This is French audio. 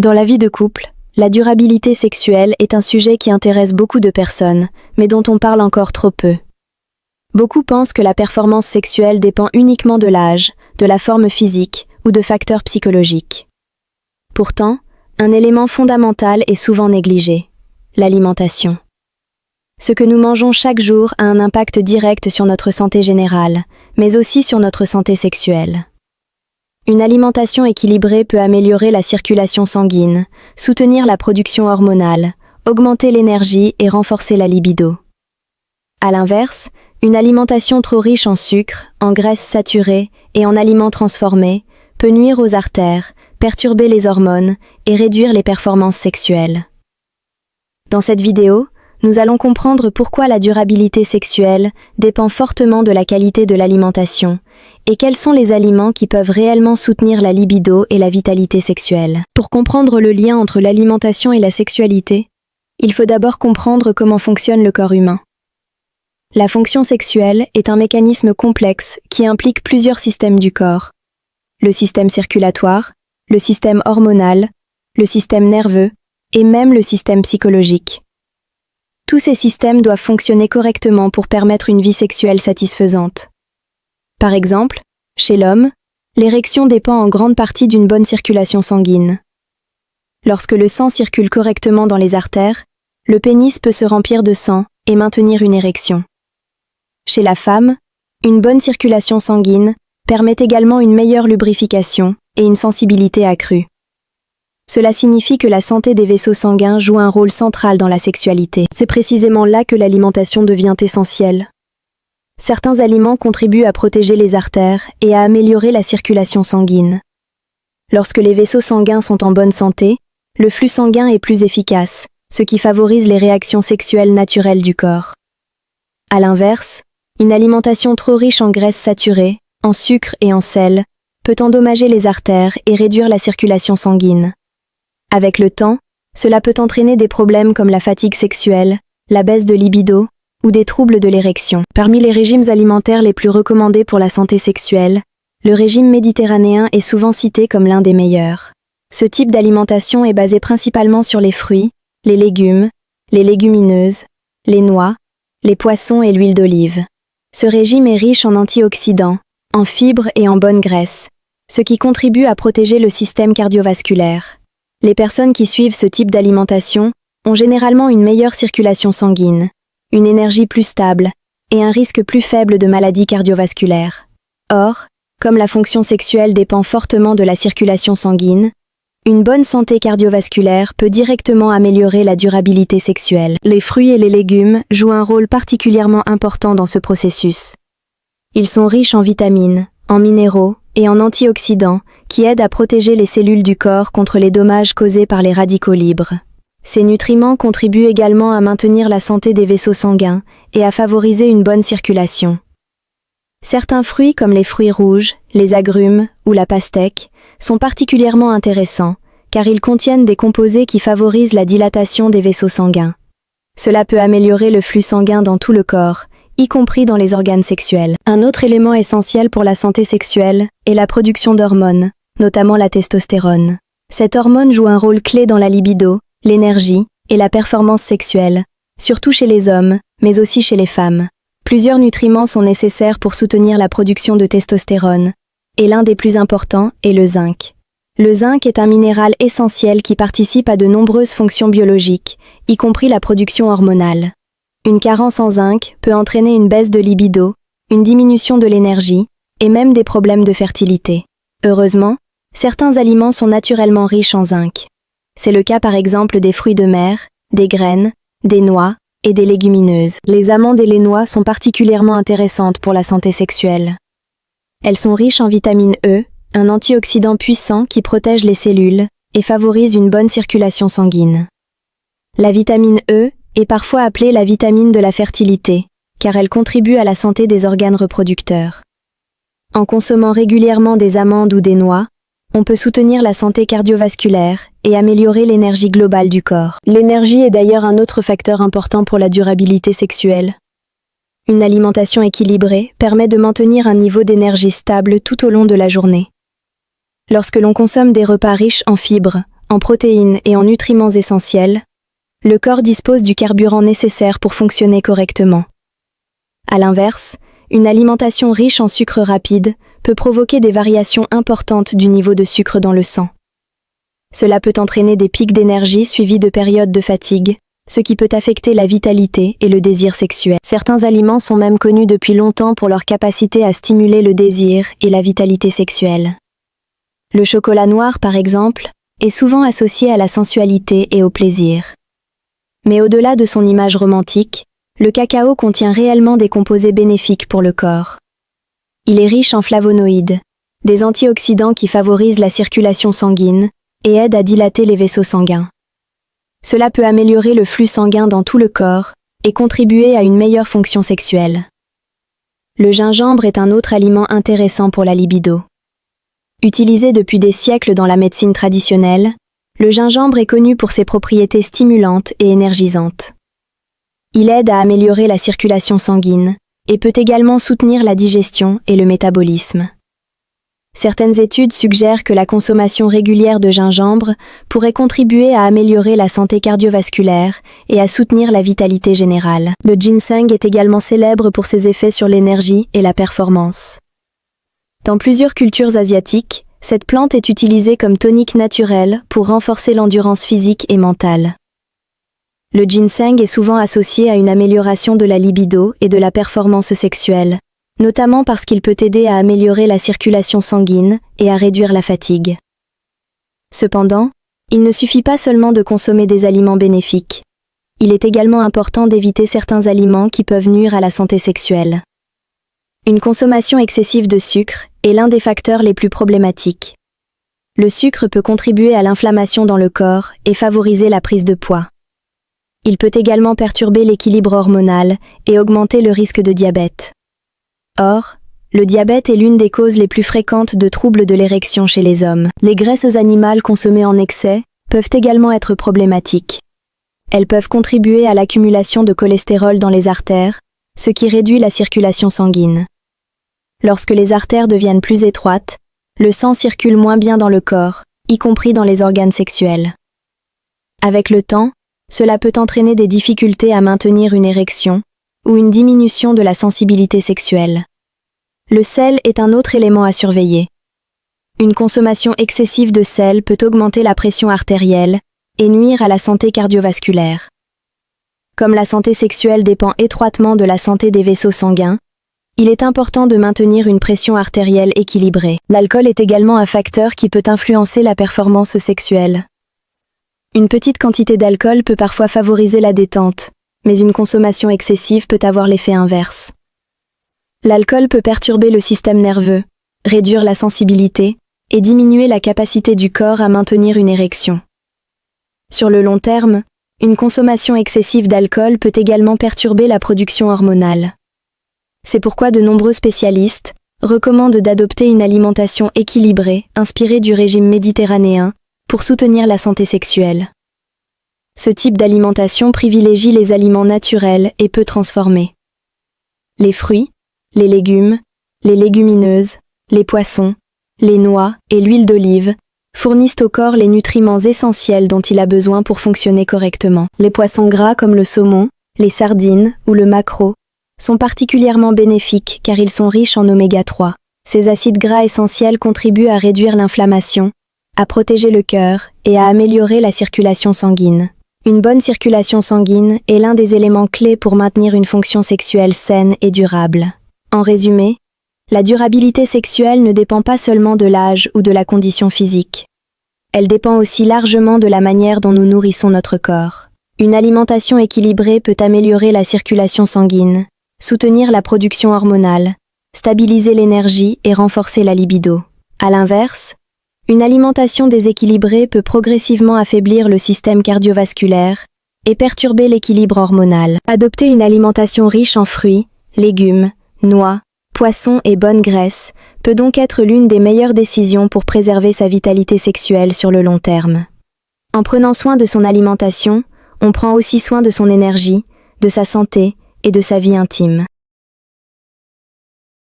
Dans la vie de couple, la durabilité sexuelle est un sujet qui intéresse beaucoup de personnes, mais dont on parle encore trop peu. Beaucoup pensent que la performance sexuelle dépend uniquement de l'âge, de la forme physique ou de facteurs psychologiques. Pourtant, un élément fondamental est souvent négligé: l'alimentation. Ce que nous mangeons chaque jour a un impact direct sur notre santé générale, mais aussi sur notre santé sexuelle. Une alimentation équilibrée peut améliorer la circulation sanguine, soutenir la production hormonale, augmenter l'énergie et renforcer la libido. À l'inverse, une alimentation trop riche en sucre, en graisses saturées et en aliments transformés peut nuire aux artères, perturber les hormones et réduire les performances sexuelles. Dans cette vidéo, nous allons comprendre pourquoi la durabilité sexuelle dépend fortement de la qualité de l'alimentation et quels sont les aliments qui peuvent réellement soutenir la libido et la vitalité sexuelle. Pour comprendre le lien entre l'alimentation et la sexualité, il faut d'abord comprendre comment fonctionne le corps humain. La fonction sexuelle est un mécanisme complexe qui implique plusieurs systèmes du corps: le système circulatoire, le système hormonal, le système nerveux et même le système psychologique. Tous ces systèmes doivent fonctionner correctement pour permettre une vie sexuelle satisfaisante. Par exemple, chez l'homme, l'érection dépend en grande partie d'une bonne circulation sanguine. Lorsque le sang circule correctement dans les artères, le pénis peut se remplir de sang et maintenir une érection. Chez la femme, une bonne circulation sanguine permet également une meilleure lubrification et une sensibilité accrue. Cela signifie que la santé des vaisseaux sanguins joue un rôle central dans la sexualité. C'est précisément là que l'alimentation devient essentielle. Certains aliments contribuent à protéger les artères et à améliorer la circulation sanguine. Lorsque les vaisseaux sanguins sont en bonne santé, le flux sanguin est plus efficace, ce qui favorise les réactions sexuelles naturelles du corps. À l'inverse, une alimentation trop riche en graisses saturées, en sucre et en sel, peut endommager les artères et réduire la circulation sanguine. Avec le temps, cela peut entraîner des problèmes comme la fatigue sexuelle, la baisse de libido ou des troubles de l'érection. Parmi les régimes alimentaires les plus recommandés pour la santé sexuelle, le régime méditerranéen est souvent cité comme l'un des meilleurs. Ce type d'alimentation est basé principalement sur les fruits, les légumes, les légumineuses, les noix, les poissons et l'huile d'olive. Ce régime est riche en antioxydants, en fibres et en bonnes graisses, ce qui contribue à protéger le système cardiovasculaire. Les personnes qui suivent ce type d'alimentation ont généralement une meilleure circulation sanguine, une énergie plus stable et un risque plus faible de maladies cardiovasculaires. Or, comme la fonction sexuelle dépend fortement de la circulation sanguine, une bonne santé cardiovasculaire peut directement améliorer la durabilité sexuelle. Les fruits et les légumes jouent un rôle particulièrement important dans ce processus. Ils sont riches en vitamines, en minéraux et en antioxydants qui aident à protéger les cellules du corps contre les dommages causés par les radicaux libres. Ces nutriments contribuent également à maintenir la santé des vaisseaux sanguins et à favoriser une bonne circulation. Certains fruits comme les fruits rouges, les agrumes ou la pastèque sont particulièrement intéressants car ils contiennent des composés qui favorisent la dilatation des vaisseaux sanguins. Cela peut améliorer le flux sanguin dans tout le corps, y compris dans les organes sexuels. Un autre élément essentiel pour la santé sexuelle est la production d'hormones, notamment la testostérone. Cette hormone joue un rôle clé dans la libido, l'énergie et la performance sexuelle, surtout chez les hommes, mais aussi chez les femmes. Plusieurs nutriments sont nécessaires pour soutenir la production de testostérone, et l'un des plus importants est le zinc. Le zinc est un minéral essentiel qui participe à de nombreuses fonctions biologiques, y compris la production hormonale. Une carence en zinc peut entraîner une baisse de libido, une diminution de l'énergie, et même des problèmes de fertilité. Heureusement, certains aliments sont naturellement riches en zinc. C'est le cas par exemple des fruits de mer, des graines, des noix et des légumineuses. Les amandes et les noix sont particulièrement intéressantes pour la santé sexuelle. Elles sont riches en vitamine E, un antioxydant puissant qui protège les cellules et favorise une bonne circulation sanguine. La vitamine E est parfois appelée la vitamine de la fertilité, car elle contribue à la santé des organes reproducteurs. En consommant régulièrement des amandes ou des noix, on peut soutenir la santé cardiovasculaire et améliorer l'énergie globale du corps. L'énergie est d'ailleurs un autre facteur important pour la durabilité sexuelle. Une alimentation équilibrée permet de maintenir un niveau d'énergie stable tout au long de la journée. Lorsque l'on consomme des repas riches en fibres, en protéines et en nutriments essentiels, le corps dispose du carburant nécessaire pour fonctionner correctement. À l'inverse, une alimentation riche en sucre rapide peut provoquer des variations importantes du niveau de sucre dans le sang. Cela peut entraîner des pics d'énergie suivis de périodes de fatigue, ce qui peut affecter la vitalité et le désir sexuel. Certains aliments sont même connus depuis longtemps pour leur capacité à stimuler le désir et la vitalité sexuelle. Le chocolat noir, par exemple, est souvent associé à la sensualité et au plaisir. Mais au-delà de son image romantique, le cacao contient réellement des composés bénéfiques pour le corps. Il est riche en flavonoïdes, des antioxydants qui favorisent la circulation sanguine et aident à dilater les vaisseaux sanguins. Cela peut améliorer le flux sanguin dans tout le corps et contribuer à une meilleure fonction sexuelle. Le gingembre est un autre aliment intéressant pour la libido. Utilisé depuis des siècles dans la médecine traditionnelle, le gingembre est connu pour ses propriétés stimulantes et énergisantes. Il aide à améliorer la circulation sanguine et peut également soutenir la digestion et le métabolisme. Certaines études suggèrent que la consommation régulière de gingembre pourrait contribuer à améliorer la santé cardiovasculaire et à soutenir la vitalité générale. Le ginseng est également célèbre pour ses effets sur l'énergie et la performance. Dans plusieurs cultures asiatiques, cette plante est utilisée comme tonique naturel pour renforcer l'endurance physique et mentale. Le ginseng est souvent associé à une amélioration de la libido et de la performance sexuelle, notamment parce qu'il peut aider à améliorer la circulation sanguine et à réduire la fatigue. Cependant, il ne suffit pas seulement de consommer des aliments bénéfiques. Il est également important d'éviter certains aliments qui peuvent nuire à la santé sexuelle. Une consommation excessive de sucre est l'un des facteurs les plus problématiques. Le sucre peut contribuer à l'inflammation dans le corps et favoriser la prise de poids. Il peut également perturber l'équilibre hormonal et augmenter le risque de diabète. Or, le diabète est l'une des causes les plus fréquentes de troubles de l'érection chez les hommes. Les graisses animales consommées en excès peuvent également être problématiques. Elles peuvent contribuer à l'accumulation de cholestérol dans les artères, ce qui réduit la circulation sanguine. Lorsque les artères deviennent plus étroites, le sang circule moins bien dans le corps, y compris dans les organes sexuels. Avec le temps, cela peut entraîner des difficultés à maintenir une érection ou une diminution de la sensibilité sexuelle. Le sel est un autre élément à surveiller. Une consommation excessive de sel peut augmenter la pression artérielle et nuire à la santé cardiovasculaire. Comme la santé sexuelle dépend étroitement de la santé des vaisseaux sanguins, il est important de maintenir une pression artérielle équilibrée. L'alcool est également un facteur qui peut influencer la performance sexuelle. Une petite quantité d'alcool peut parfois favoriser la détente, mais une consommation excessive peut avoir l'effet inverse. L'alcool peut perturber le système nerveux, réduire la sensibilité et diminuer la capacité du corps à maintenir une érection. Sur le long terme, une consommation excessive d'alcool peut également perturber la production hormonale. C'est pourquoi de nombreux spécialistes recommandent d'adopter une alimentation équilibrée, inspirée du régime méditerranéen, pour soutenir la santé sexuelle. Ce type d'alimentation privilégie les aliments naturels et peu transformés. Les fruits, les légumes, les légumineuses, les poissons, les noix et l'huile d'olive fournissent au corps les nutriments essentiels dont il a besoin pour fonctionner correctement. Les poissons gras comme le saumon, les sardines ou le maquereau sont particulièrement bénéfiques car ils sont riches en oméga 3. Ces acides gras essentiels contribuent à réduire l'inflammation, à protéger le cœur et à améliorer la circulation sanguine. Une bonne circulation sanguine est l'un des éléments clés pour maintenir une fonction sexuelle saine et durable. En résumé, la durabilité sexuelle ne dépend pas seulement de l'âge ou de la condition physique. Elle dépend aussi largement de la manière dont nous nourrissons notre corps. Une alimentation équilibrée peut améliorer la circulation sanguine, soutenir la production hormonale, stabiliser l'énergie et renforcer la libido. À l'inverse, une alimentation déséquilibrée peut progressivement affaiblir le système cardiovasculaire et perturber l'équilibre hormonal. Adopter une alimentation riche en fruits, légumes, noix, poissons et bonnes graisses peut donc être l'une des meilleures décisions pour préserver sa vitalité sexuelle sur le long terme. En prenant soin de son alimentation, on prend aussi soin de son énergie, de sa santé et de sa vie intime.